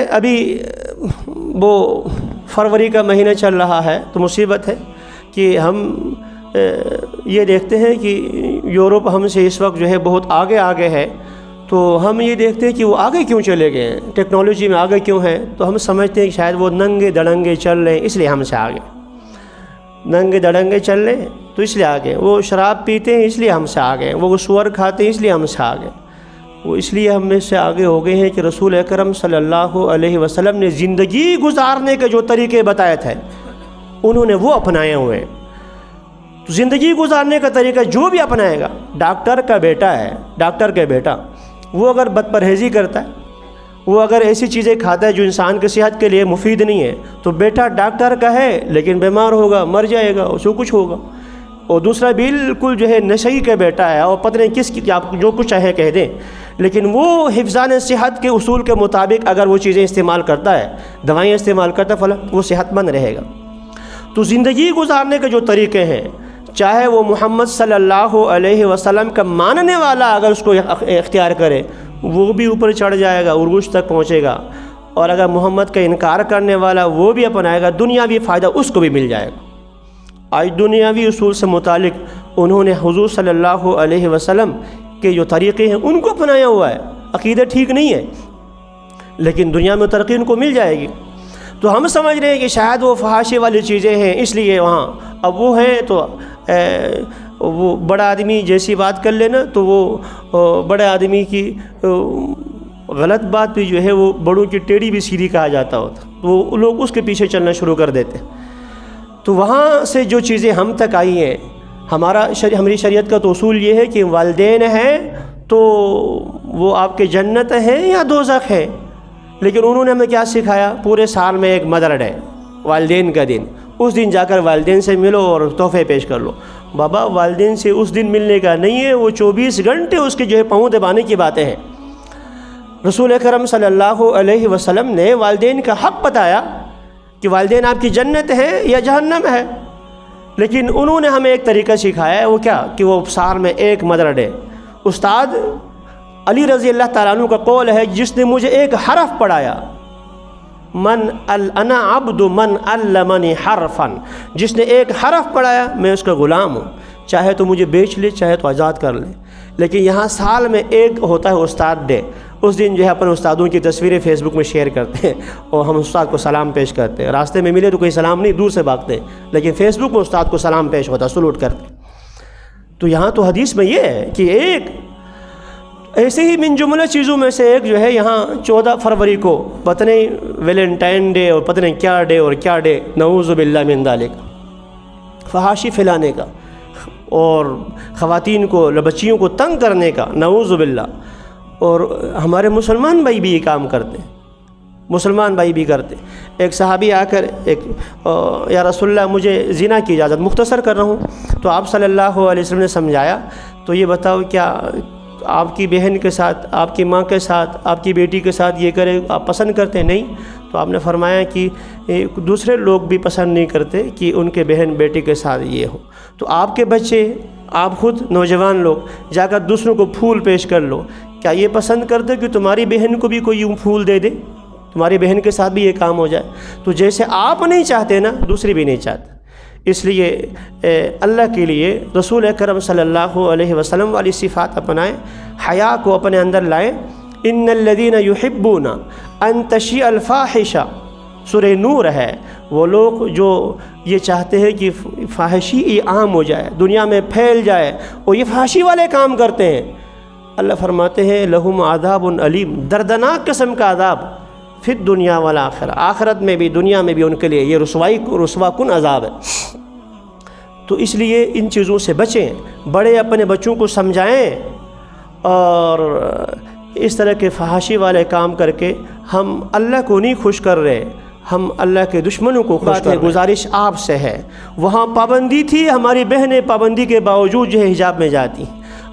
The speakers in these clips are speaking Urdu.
ابھی وہ فروری کا مہینہ چل رہا ہے تو مصیبت ہے کہ ہم یہ دیکھتے ہیں کہ یورپ ہم سے اس وقت جو ہے بہت آگے ہے، تو ہم یہ دیکھتے ہیں کہ وہ آگے کیوں چلے گئے ہیں، ٹیکنالوجی میں آگے کیوں ہیں، تو ہم سمجھتے ہیں کہ شاید وہ ننگے دڑنگے چل رہے ہیں اس لیے ہم سے آگے، ننگے دڑنگے چل رہے ہیں تو اس لیے آگے، وہ شراب پیتے ہیں اس لیے ہم سے آگے، وہ سور کھاتے ہیں اس لیے ہم سے آگے، وہ اس لیے ہم میں سے آگے ہو گئے ہیں کہ رسول اکرم صلی اللہ علیہ وسلم نے زندگی گزارنے کے جو طریقے بتائے تھے انہوں نے وہ اپنائے ہوئے ہیں۔ تو زندگی گزارنے کا طریقہ جو بھی اپنائے گا، ڈاکٹر کا بیٹا ہے، ڈاکٹر کا بیٹا، وہ اگر بد پرہیزی کرتا ہے، وہ اگر ایسی چیزیں کھاتا ہے جو انسان کی صحت کے لیے مفید نہیں ہے، تو بیٹا ڈاکٹر کا ہے لیکن بیمار ہوگا، مر جائے گا، اس کو کچھ ہوگا۔ اور دوسرا بالکل جو ہے نشئی کا بیٹا ہے اور پتہ نہیں کس کی، آپ جو کچھ چاہے کہہ دیں، لیکن وہ حفظان صحت کے اصول کے مطابق اگر وہ چیزیں استعمال کرتا ہے، دوائیں استعمال کرتا ہے، فلاں وہ صحت مند رہے گا۔ تو زندگی گزارنے کے جو طریقے ہیں، چاہے وہ محمد صلی اللہ علیہ وسلم کا ماننے والا اگر اس کو اختیار کرے، وہ بھی اوپر چڑھ جائے گا، عروج تک پہنچے گا، اور اگر محمد کا انکار کرنے والا وہ بھی اپنائے گا، دنیاوی فائدہ اس کو بھی مل جائے گا۔ آج دنیاوی اصول سے متعلق انہوں نے حضور صلی اللہ علیہ وسلم کے جو طریقے ہیں ان کو اپنایا ہوا ہے، عقیدہ ٹھیک نہیں ہے لیکن دنیا میں ترقی ان کو مل جائے گی۔ تو ہم سمجھ رہے ہیں کہ شاید وہ فحاشی والی چیزیں ہیں اس لیے وہاں، اب وہ ہیں تو وہ بڑا آدمی جیسی بات کر لینا تو وہ بڑے آدمی کی غلط بات بھی جو ہے وہ بڑوں کی ٹیڑھی بھی سیدھی کہا جاتا ہوتا، تو وہ لوگ اس کے پیچھے چلنا شروع کر دیتے۔ تو وہاں سے جو چیزیں ہم تک آئی ہیں، ہماری شریعت کا تو اصول یہ ہے کہ والدین ہیں تو وہ آپ کے جنت ہیں یا دوزخ ہے، لیکن انہوں نے ہمیں کیا سکھایا؟ پورے سال میں ایک مدر ڈے، والدین کا دن، اس دن جا کر والدین سے ملو اور تحفے پیش کر لو۔ بابا والدین سے اس دن ملنے کا نہیں ہے، وہ 24 گھنٹے اس کے جو ہے پاؤں دبانے کی باتیں ہیں۔ رسول اکرم صلی اللہ علیہ وسلم نے والدین کا حق بتایا کہ والدین آپ کی جنت ہے یا جہنم ہے، لیکن انہوں نے ہمیں ایک طریقہ سکھایا ہے، وہ کیا کہ وہ سال میں ایک مدر ڈے۔ استاد علی رضی اللہ تعالیٰ عنہ کا قول ہے، جس نے مجھے ایک حرف پڑھایا، انا عبد من علمنی حرفا، جس نے ایک حرف پڑھایا میں اس کا غلام ہوں، چاہے تو مجھے بیچ لے چاہے تو آزاد کر لے۔ لیکن یہاں سال میں ایک ہوتا ہے استاد ڈے، اس دن جو ہے اپنے استادوں کی تصویریں فیس بک میں شیئر کرتے ہیں اور ہم استاد کو سلام پیش کرتے ہیں، راستے میں ملے تو کوئی سلام نہیں، دور سے بھاگتے ہیں، لیکن فیس بک میں استاد کو سلام پیش ہوتا، سلوٹ کرتے۔ تو یہاں تو حدیث میں یہ ہے کہ ایک ایسے ہی من جملہ چیزوں میں سے ایک جو ہے یہاں 14 فروری کو پتہ نہیں ویلنٹائن ڈے اور پتہ نہیں کیا ڈے اور کیا ڈے، نعوذ باللہ من ذالک، فحاشی پھیلانے کا اور خواتین کو، بچیوں کو تنگ کرنے کا، نعوذ باللہ۔ اور ہمارے مسلمان بھائی بھی یہ کام کرتے ہیں، مسلمان بھائی بھی کرتے۔ ایک صحابی آ کر یا رسول اللہ مجھے زنا کی اجازت، مختصر کر رہا ہوں، تو آپ صلی اللہ علیہ وسلم نے سمجھایا، تو یہ بتاؤ کیا آپ کی بہن کے ساتھ، آپ کی ماں کے ساتھ، آپ کی بیٹی کے ساتھ یہ کرے آپ پسند کرتے ہیں؟ نہیں۔ تو آپ نے فرمایا کہ دوسرے لوگ بھی پسند نہیں کرتے کہ ان کے بہن بیٹی کے ساتھ یہ ہو، تو آپ کے بچے، آپ خود نوجوان لوگ جا کر دوسروں کو پھول پیش کر لو، کیا یہ پسند کرتے کہ تمہاری بہن کو بھی کوئی یوں پھول دے دے، تمہاری بہن کے ساتھ بھی یہ کام ہو جائے؟ تو جیسے آپ نہیں چاہتے نا، دوسری بھی نہیں چاہتے۔ اس لیے اللہ کے لیے رسول اکرم صلی اللہ علیہ وسلم والی صفات اپنائیں، حیا کو اپنے اندر لائیں۔ ان الذین یحبون ان تشیع الفاحشہ، سورہ نور ہے، وہ لوگ جو یہ چاہتے ہیں کہ فحاشی یہ عام ہو جائے، دنیا میں پھیل جائے، اور یہ فحاشی والے کام کرتے ہیں، اللہ فرماتے ہیں لہم عذاب علیم، دردناک قسم کا عذاب، فی الدنیا والآخرہ، آخرت میں بھی دنیا میں بھی ان کے لیے یہ رسوا کن عذاب ہے۔ تو اس لیے ان چیزوں سے بچیں، بڑے اپنے بچوں کو سمجھائیں، اور اس طرح کے فحاشی والے کام کر کے ہم اللہ کو نہیں خوش کر رہے، ہم اللہ کے دشمنوں کو خوش کر رہے ہیں۔ گزارش آپ سے ہے، وہاں پابندی تھی، ہماری بہنیں پابندی کے باوجود جو ہے حجاب میں جاتی،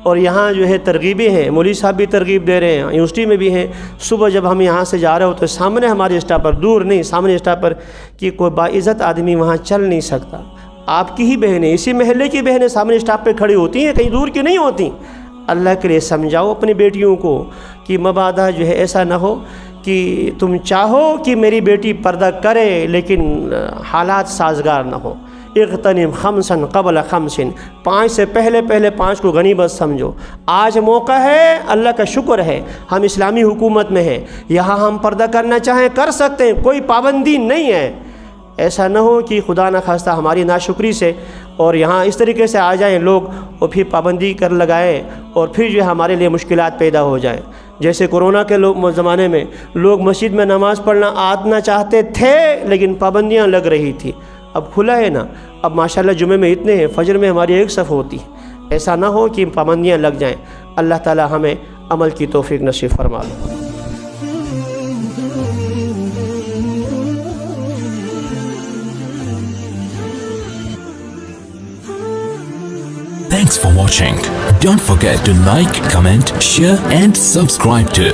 اور یہاں جو ہے ترغیبیں ہیں، مولوی صاحب بھی ترغیب دے رہے ہیں، یونیورسٹی میں بھی ہیں۔ صبح جب ہم یہاں سے جا رہے ہوتے سامنے ہمارے اسٹاپ پر، دور نہیں، سامنے اسٹاپ پر، کہ کوئی باعزت آدمی وہاں چل نہیں سکتا۔ آپ کی ہی بہنیں، اسی محلے کی بہنیں سامنے اسٹاپ پہ کھڑی ہوتی ہیں، کہیں دور کی نہیں ہوتی۔ اللہ کے لیے سمجھاؤ اپنی بیٹیوں کو کہ مبادا جو ہے ایسا نہ ہو کہ تم چاہو کہ میری بیٹی پردہ کرے لیکن حالات سازگار نہ ہو. اغتنم خمسا قبل خمس، 5 سے پہلے 5 کو غنیمت سمجھو. آج موقع ہے، اللہ کا شکر ہے ہم اسلامی حکومت میں ہیں، یہاں ہم پردہ کرنا چاہیں کر سکتے ہیں، کوئی پابندی نہیں ہے. ایسا نہ ہو کہ خدا نہ خواستہ ہماری ناشکری سے اور یہاں اس طریقے سے آ جائیں لوگ اور پھر پابندی کر لگائیں اور پھر جو ہمارے لیے مشکلات پیدا ہو جائیں. جیسے کورونا کے زمانے میں لوگ مسجد میں نماز پڑھنا آنا چاہتے تھے لیکن پابندیاں لگ رہی تھی. اب کھلا ہے نا، اب ماشاءاللہ جمعے میں اتنے ہیں، فجر میں ہماری ایک صف ہوتی. ایسا نہ ہو کہ پابندیاں لگ جائیں. اللہ تعالی ہمیں عمل کی توفیق نصیب فرما لے. Thanks for watching. Don't forget to like, comment, share and subscribe to